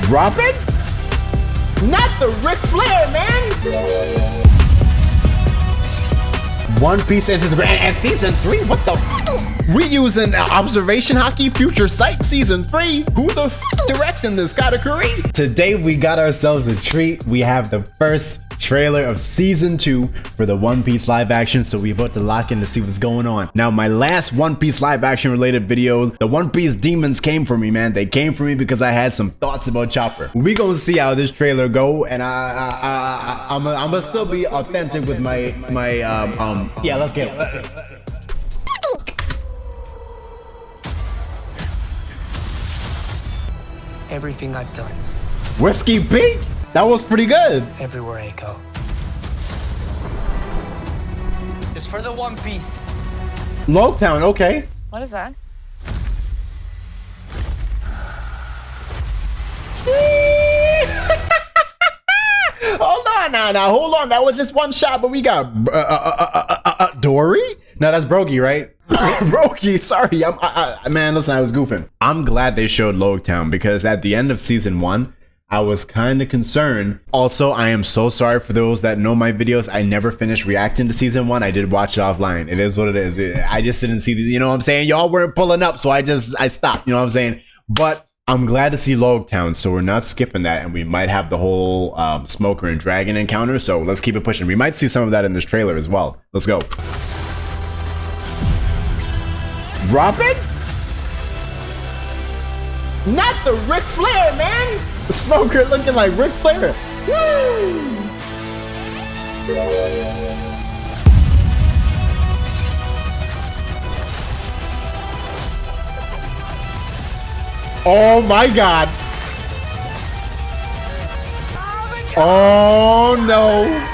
Drop it? Not the Ric Flair, man! One Piece into the Grand and Season 3? What the f? We using Observation Hockey Future Sight Season 3? Who the f directing this category? Today we got ourselves a treat. We have the first trailer of Season 2 for the One Piece live action, so we're about to lock in to see what's going on. Now, my last One Piece live action related video, the One Piece demons came for me, man. They came for me because I had some thoughts about Chopper. We gonna see how this trailer go, and I'm gonna still be authentic with my yeah, let's get it. Everything I've done. Whiskey Peak? That was pretty good. Everywhere I go. It's for the One Piece. Logtown, okay. What is that? Hold on now, hold on. That was just one shot, but we got Dory? No, that's Brogy, right? Brogy, sorry. Man, listen, I was goofing. I'm glad they showed Logtown because at the end of Season 1, I was kind of concerned. Also, I am so sorry for those that know my videos. I never finished reacting to Season 1. I did watch it offline. It is what it is. I just didn't see the, you know what I'm saying? Y'all weren't pulling up, so I stopped, you know what I'm saying? But I'm glad to see Logtown, so we're not skipping that, and we might have the whole Smoker and Dragon encounter, so let's keep it pushing. We might see some of that in this trailer as well. Let's go. Drop it? Not the Ric Flair, man! The Smoker looking like Ric Flair. Woo! Oh my God. Oh no.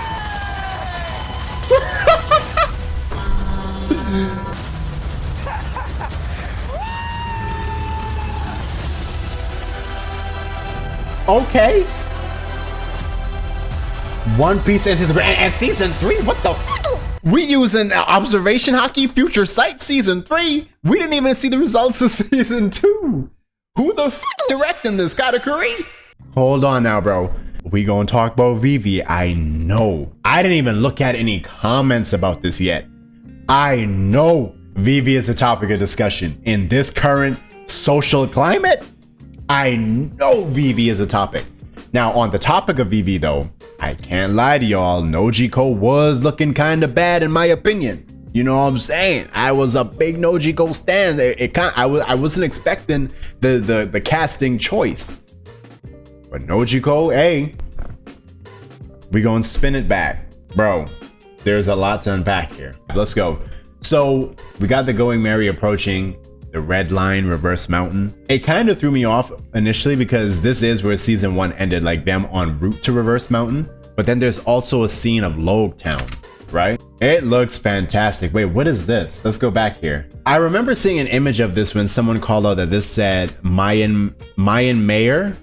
Okay. One Piece into the Grand and Season 3? What the f? We using Observation Hockey Future Sight Season 3? We didn't even see the results of Season 2. Who the f directing this category? Hold on now, bro. We gonna talk about Vivi. I know. I didn't even look at any comments about this yet. I know Vivi is a topic of discussion in this current social climate. I know Vivi is a topic. Now, on the topic of Vivi, though, I can't lie to y'all. Nojiko was looking kind of bad, in my opinion. You know what I'm saying? I was a big Nojiko stan. I wasn't expecting the casting choice, but Nojiko, hey, we gonna spin it back, bro. There's a lot to unpack here. Let's go. So we got the Going Merry approaching the Red Line Reverse Mountain. It kind of threw me off initially because this is where Season 1 ended, like them en route to Reverse Mountain. But then there's also a scene of Logtown, right? It looks fantastic. Wait, what is this? Let's go back here. I remember seeing an image of this when someone called out that this said Mayan Mayor,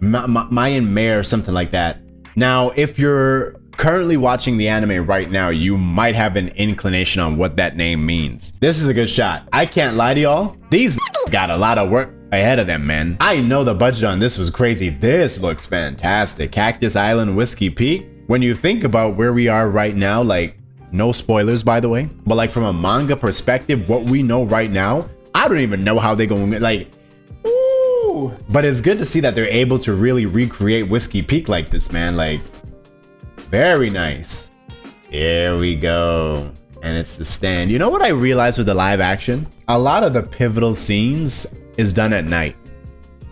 something like that. Now, if you're currently watching the anime right now, you might have an inclination on what that name means. This is a good shot. I can't lie to y'all. These got a lot of work ahead of them, man. I know the budget on this was crazy. This looks fantastic. Cactus Island, Whiskey Peak. When you think about where we are right now, like, no spoilers, by the way, but like from a manga perspective, what we know right now, I don't even know how they gonna, like, ooh. But it's good to see that they're able to really recreate Whiskey Peak like this, man. Like, very nice. Here we go. And it's the stand. You know what I realized with the live action? A lot of the pivotal scenes is done at night,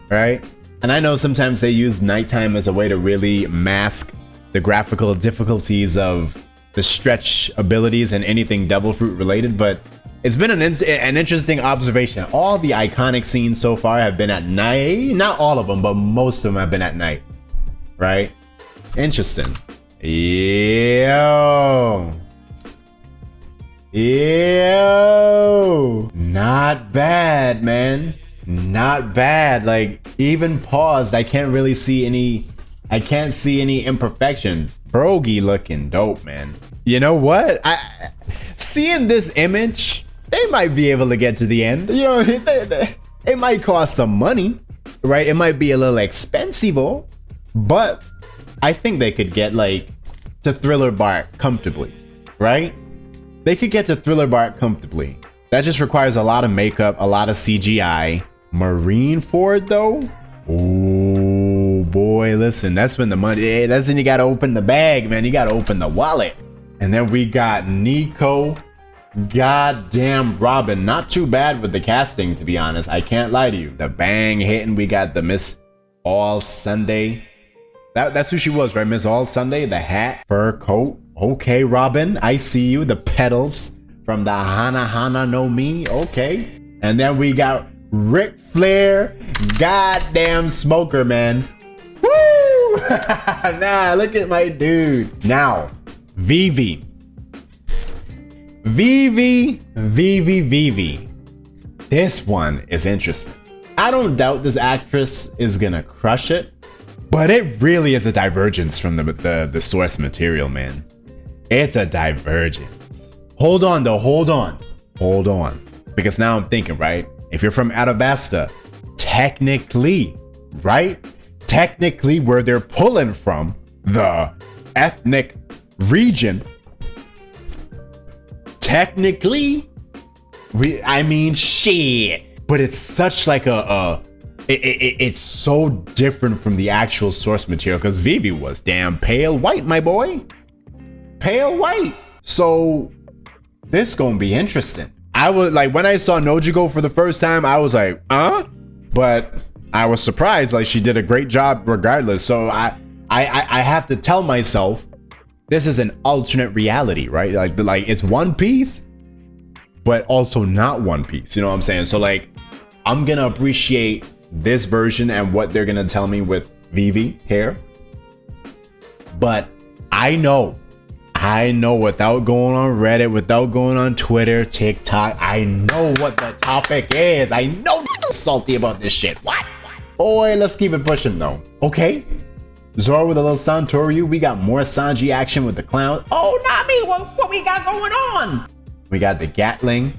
right? And I know sometimes they use nighttime as a way to really mask the graphical difficulties of the stretch abilities and anything Devil Fruit related, but it's been an interesting observation. All the iconic scenes so far have been at night. Not all of them, but most of them have been at night, right? Interesting. Yo. Not bad, man. Not bad. Like, even paused, I can't see any imperfection. Brogy looking dope, man. You know what? Seeing this image, they might be able to get to the end. You know, it might cost some money, right? It might be a little expensive, But I think they could get like to Thriller Bark comfortably, right? They could get to Thriller Bark comfortably. That just requires a lot of makeup, a lot of CGI. Marineford though? Oh boy, listen, that's when the money, hey, that's when you gotta open the bag, man. You gotta open the wallet. And then we got Nico, goddamn Robin. Not too bad with the casting, to be honest. I can't lie to you. The bang hitting, we got the Miss All Sunday. That's who she was, right? Miss All Sunday, the hat, fur coat. Okay, Robin, I see you. The pedals from the Hana Hana no Mi. Okay. And then we got Ric Flair, goddamn smoker, man. Woo! Nah, look at my dude. Now, Vivi. This one is interesting. I don't doubt this actress is gonna crush it, but it really is a divergence from the source material, man. It's a divergence. Hold on though, hold on. Because now I'm thinking, right? If you're from Arabasta, technically, right? Technically where they're pulling from, the ethnic region, technically, I mean, shit. But it's such like it's so different from the actual source material because Vivi was damn pale white, my boy. Pale white. So this gonna be interesting. I was like, when I saw Nojigo for the first time, I was like, but I was surprised. Like, she did a great job regardless. So I have to tell myself this is an alternate reality, right? Like it's One Piece, but also not One Piece. You know what I'm saying? So like, I'm gonna appreciate this version and what they're gonna tell me with Vivi here. But I know without going on Reddit, without going on Twitter, TikTok, I know what the topic is. I know salty about this shit. What? Boy, let's keep it pushing though. Okay. Zoro with a little Santoryu. We got more Sanji action with the clown. Oh, not me. What we got going on? We got the Gatling.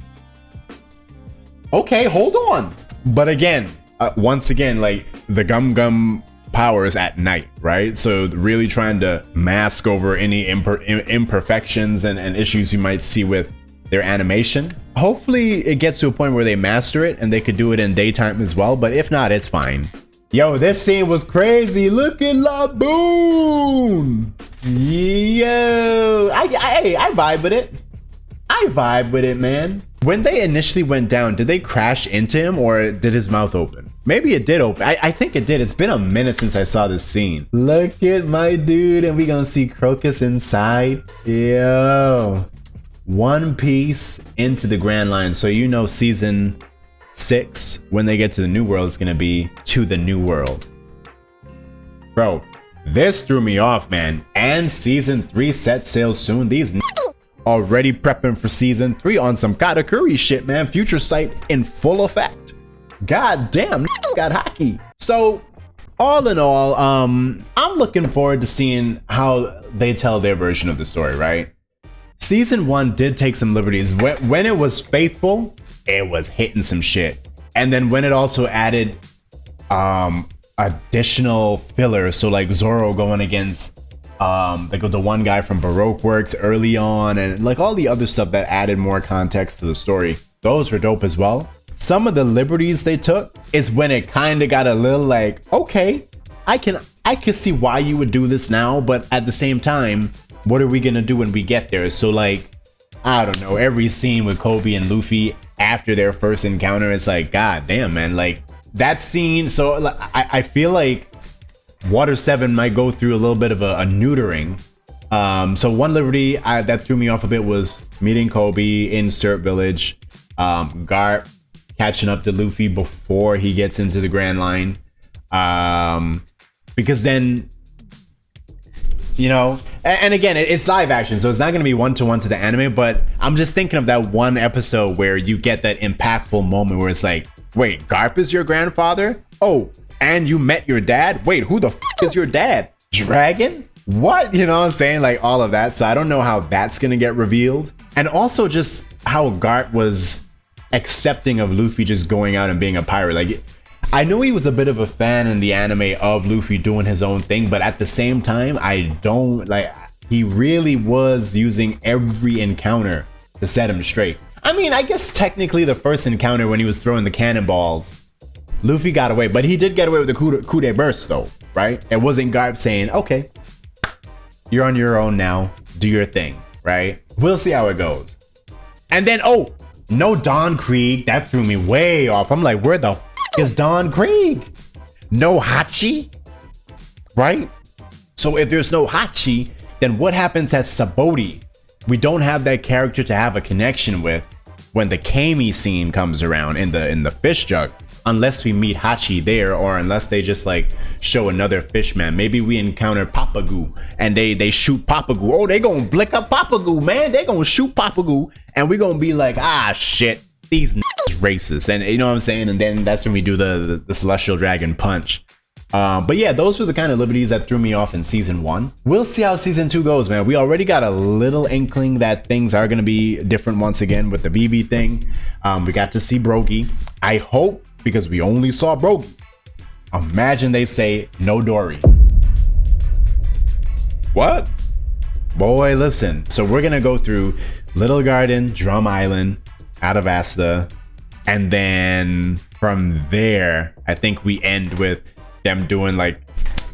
Okay, hold on. But again, once again, like the Gum powers at night, right? So really trying to mask over any imperfections and issues you might see with their animation. Hopefully it gets to a point where they master it and they could do it in daytime as well, but if not, it's fine. Yo, this scene was crazy. Look at Laboon. Yo, I vibe with it. I vibe with it, man. When they initially went down, did they crash into him or did his mouth open? Maybe it did open. I think it did. It's been a minute since I saw this scene. Look at my dude, and we gonna see Crocus inside. Yo. One Piece into the Grand Line. So you know season 6, when they get to the New World, is gonna be to the New World. Bro, this threw me off, man. And season 3 sets sail soon. These already prepping for season 3 on some Katakuri shit, man. Future Sight in full effect. God damn, got hockey. So all in all, I'm looking forward to seeing how they tell their version of the story, right? Season 1 did take some liberties. When it was faithful, it was hitting some shit. And then when it also added additional filler, so like Zoro going against like the one guy from Baroque Works early on, and like all the other stuff that added more context to the story, those were dope as well. Some of the liberties they took is when it kind of got a little like, okay, I can see why you would do this now, but at the same time, what are we gonna do when we get there? So like, I don't know, every scene with Kobe and Luffy after their first encounter, it's like, god damn, man, like that scene. So I feel like Water 7 might go through a little bit of a neutering. So one liberty that threw me off a bit was meeting Kobe in Syrup Village, Garp catching up to Luffy before he gets into the Grand Line, because then, you know, and again, it's live action, so it's not going to be one-to-one to the anime, but I'm just thinking of that one episode where you get that impactful moment where it's like, wait, Garp is your grandfather? Oh, and you met your dad? Wait, who the f is your dad? Dragon? What? You know what I'm saying? Like all of that. So I don't know how that's going to get revealed. And also just how Garp was accepting of Luffy just going out and being a pirate. Like, I know he was a bit of a fan in the anime of Luffy doing his own thing, but at the same time, I don't like, he really was using every encounter to set him straight. I mean, I guess technically the first encounter when he was throwing the cannonballs, Luffy got away, but he did get away with the coup de burst though, right? It wasn't Garp saying, okay, you're on your own now, do your thing, right? We'll see how it goes. And then, oh, no Don Krieg, that threw me way off. I'm like, where the f is Don Krieg? No Hachi, right? So if there's no Hachi, then what happens at Sabaody? We don't have that character to have a connection with when the Kami scene comes around in the fish jug, unless we meet Hachi there, or unless they just like show another fishman. Maybe we encounter Papagoo and they shoot Papagoo. Oh, they gonna blick up Papagoo, man. They gonna shoot Papagoo, and we gonna be like, ah, shit, these racist. And you know what I'm saying? And then that's when we do the Celestial Dragon punch. But yeah, those were the kind of liberties that threw me off in season 1. We'll see how season 2 goes, man. We already got a little inkling that things are going to be different once again with the Vivi thing. We got to see Brogy. I hope, because we only saw Brogy, imagine they say no Dory. What? Boy, listen. So we're going to go through Little Garden, Drum Island, Atavasta, and then from there, I think we end with them doing like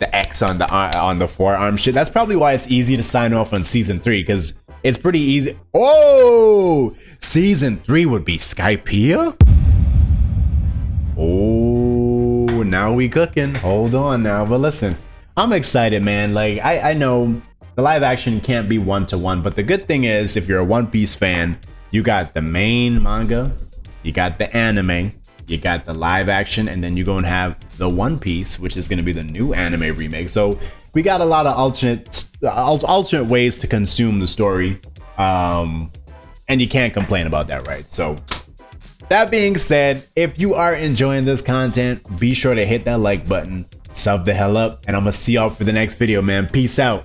the X on the forearm shit. That's probably why it's easy to sign off on season 3, because it's pretty easy. Oh, season 3 would be Skypiea. Oh, now we cooking. Hold on now, but listen, I'm excited, man. Like I know the live action can't be 1-to-1, but the good thing is, if you're a One Piece fan, you got the main manga, you got the anime, you got the live action, and then you're going to have the One Piece, which is going to be the new anime remake. So we got a lot of alternate ways to consume the story, and you can't complain about that, right? So that being said, if you are enjoying this content, be sure to hit that like button, sub the hell up, and I'm gonna see y'all for the next video, man. Peace out.